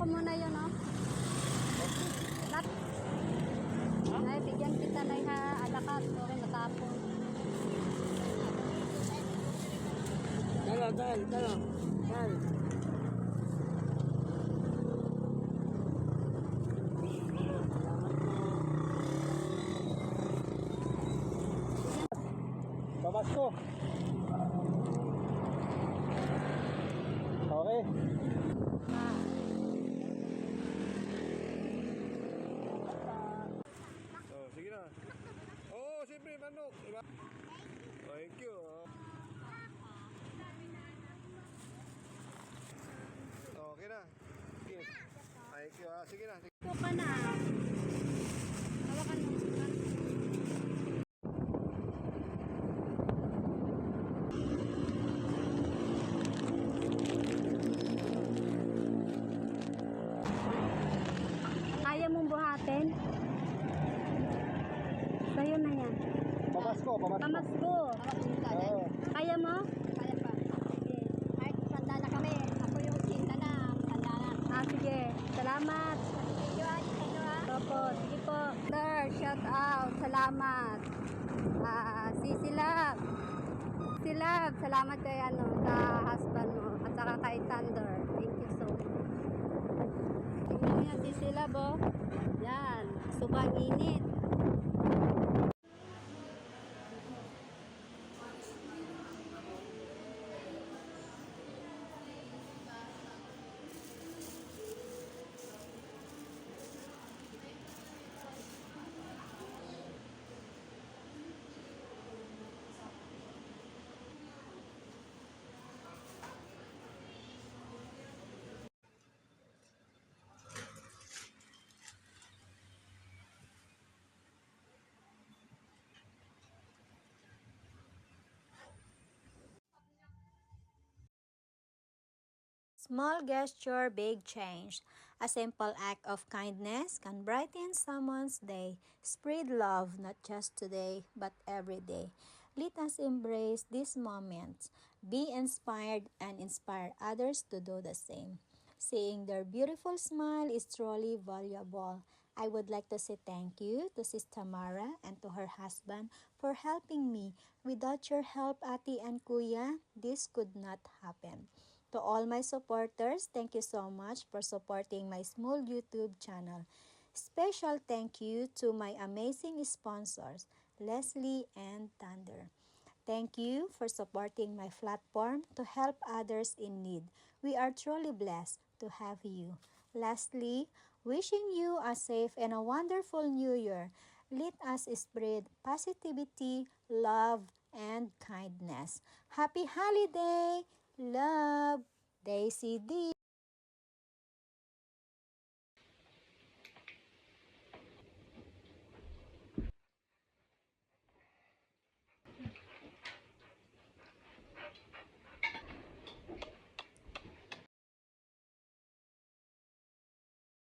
ko muna yun, oh. Nak. Ay, bigyan kita na ha. Alakat. Okay, matapon. Dalo. Pamasko. Okay. Oh, sige na. Oh, siyempre, manok. Diba? Thank you. Okay na. Sige. Thank you. Sige na. Ito ka na. Hawakan mo. Kaya mong buhatin? Sa'yo na yan. Pamasko. Pamasko. Oo. Kaya mo? Kaya pa. Sige. Kahit sanda na kami. Ako yung sinta na. Sanda na. Sige. Salamat. Video ha. Video ha. Opo. Sige po. Sir, shout out. Salamat. Silab. Salamat kay sa husband mo. At saka kay Thunder. Thank you so much. Tingnan niya si Silab, oh. Yan. Subang init. Small gesture, big change. A simple act of kindness can brighten someone's day. Spread love not just today, but every day. Let us embrace these moments. Be inspired and inspire others to do the same. Seeing their beautiful smile is truly valuable. I would like to say thank you to Sister Mara and to her husband for helping me. Without your help, Ate and Kuya, this could not happen. To all my supporters, thank you so much for supporting my small YouTube channel. Special thank you to my amazing sponsors, Leslie and Thunder. Thank you for supporting my platform to help others in need. We are truly blessed to have you. Lastly, wishing you a safe and a wonderful new year. Let us spread positivity, love, and kindness. Happy holiday! Love, Daisy D.